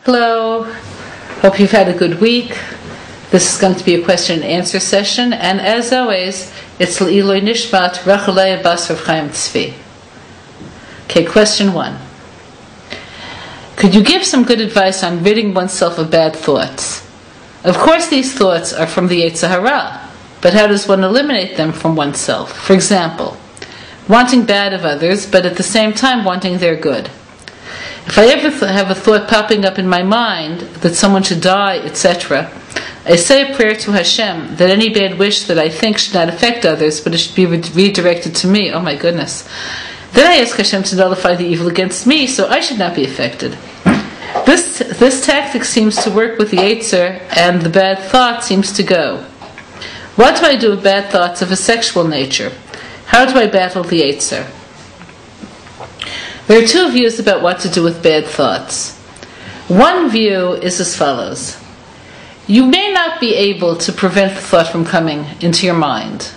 Hello, hope you've had a good week. This is going to be a question and answer session, and as always, it's L'iloi Nishmat Rachalei Bas Rav Chaim Tzvi. Okay, question 1. Could you give some good advice on ridding oneself of bad thoughts? Of course these thoughts are from the Yetzer Hara, but how does one eliminate them from oneself? For example, wanting bad of others, but at the same time wanting their good. If I ever have a thought popping up in my mind that someone should die, etc., I say a prayer to Hashem that any bad wish that I think should not affect others, but it should be redirected to me. Oh my goodness. Then I ask Hashem to nullify the evil against me, so I should not be affected. This tactic seems to work with the Yetzer, and the bad thought seems to go. What do I do with bad thoughts of a sexual nature? How do I battle the Yetzer? There are two views about what to do with bad thoughts. One view is as follows. You may not be able to prevent the thought from coming into your mind.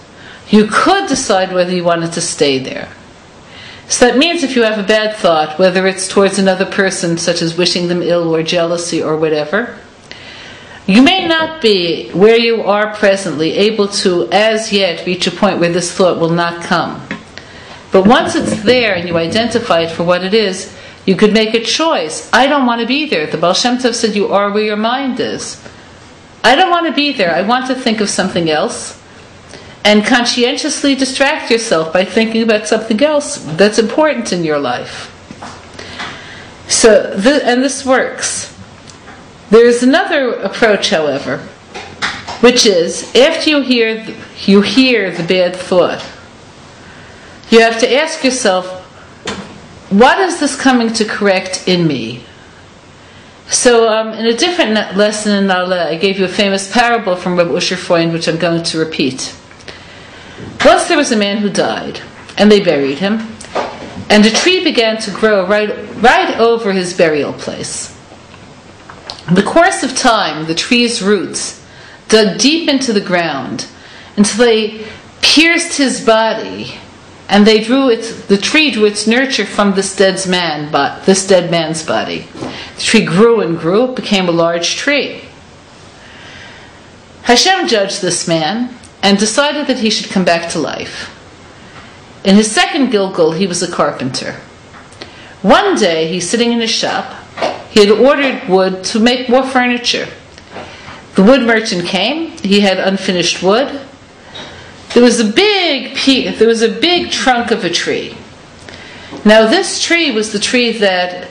You could decide whether you want it to stay there. So that means if you have a bad thought, whether it's towards another person, such as wishing them ill or jealousy or whatever, you may not be, where you are presently, able to, as yet, reach a point where this thought will not come. But once it's there and you identify it for what it is, you could make a choice. I don't want to be there. The Baal Shem Tov said you are where your mind is. I don't want to be there. I want to think of something else. And conscientiously distract yourself by thinking about something else that's important in your life. And this works. There is another approach, however, which is after you hear the bad thought, you have to ask yourself, what is this coming to correct in me? So in a different lesson in Naaleh, I gave you a famous parable from Reb Usher Freund, which I'm going to repeat. Once there was a man who died, and they buried him, and a tree began to grow right over his burial place. In the course of time, the tree's roots dug deep into the ground until they pierced his body, and the tree drew its nurture from this dead man's body. The tree grew and grew, it became a large tree. Hashem judged this man and decided that he should come back to life. In his second Gilgul, he was a carpenter. One day, he's sitting in his shop. He had ordered wood to make more furniture. The wood merchant came. He had unfinished wood. There was a big trunk of a tree. Now this tree was the tree that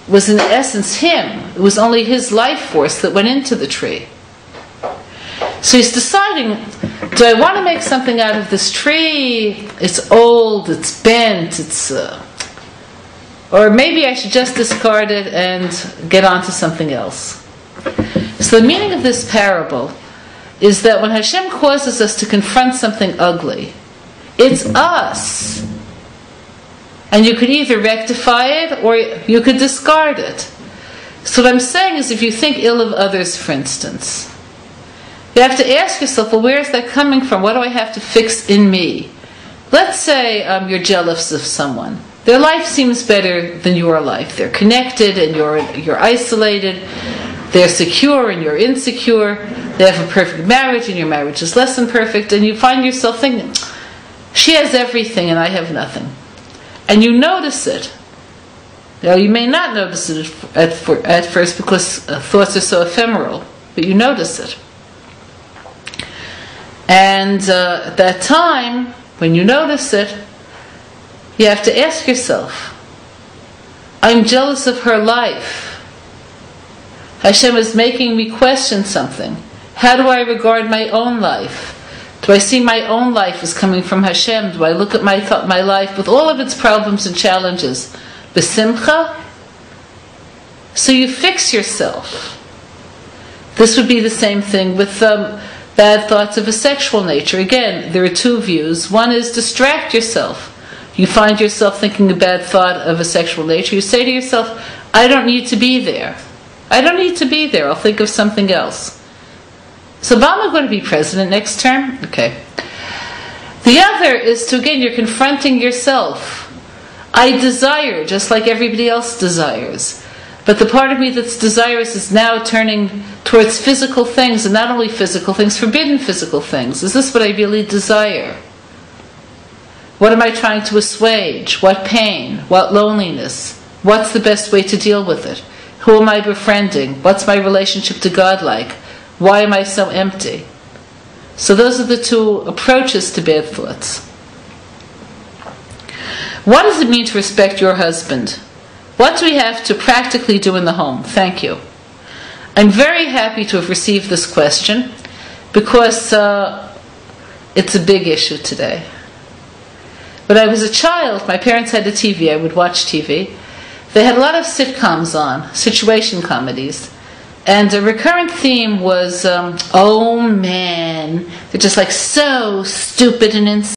was in essence him. It was only his life force that went into the tree. So he's deciding, do I want to make something out of this tree? It's old, it's bent, or maybe I should just discard it and get on to something else. So the meaning of this parable is that when Hashem causes us to confront something ugly, it's us. And you could either rectify it or you could discard it. So what I'm saying is, if you think ill of others, for instance, you have to ask yourself, well, where is that coming from? What do I have to fix in me? Let's say you're jealous of someone. Their life seems better than your life. They're connected and you're isolated. They're secure and you're insecure. They have a perfect marriage and your marriage is less than perfect. And you find yourself thinking, she has everything and I have nothing. And you notice it. Now, you may not notice it at first because thoughts are so ephemeral, but you notice it. And at that time, when you notice it, you have to ask yourself, I'm jealous of her life. Hashem is making me question something. How do I regard my own life? Do I see my own life as coming from Hashem? Do I look at my life with all of its problems and challenges? B'simcha? So you fix yourself. This would be the same thing with bad thoughts of a sexual nature. Again, there are two views. One is distract yourself. You find yourself thinking a bad thought of a sexual nature. You say to yourself, I don't need to be there. I don't need to be there. I'll think of something else. Is Obama going to be president next term? Okay. The other is to, again, you're confronting yourself. I desire, just like everybody else desires. But the part of me that's desirous is now turning towards physical things, and not only physical things, forbidden physical things. Is this what I really desire? What am I trying to assuage? What pain? What loneliness? What's the best way to deal with it? Who am I befriending? What's my relationship to God like? Why am I so empty? So those are the two approaches to bad thoughts. What does it mean to respect your husband? What do we have to practically do in the home? Thank you. I'm very happy to have received this question because it's a big issue today. When I was a child, my parents had a TV. I would watch TV. They had a lot of sitcoms on, situation comedies. And a recurrent theme was, oh man, they're just like so stupid and insane.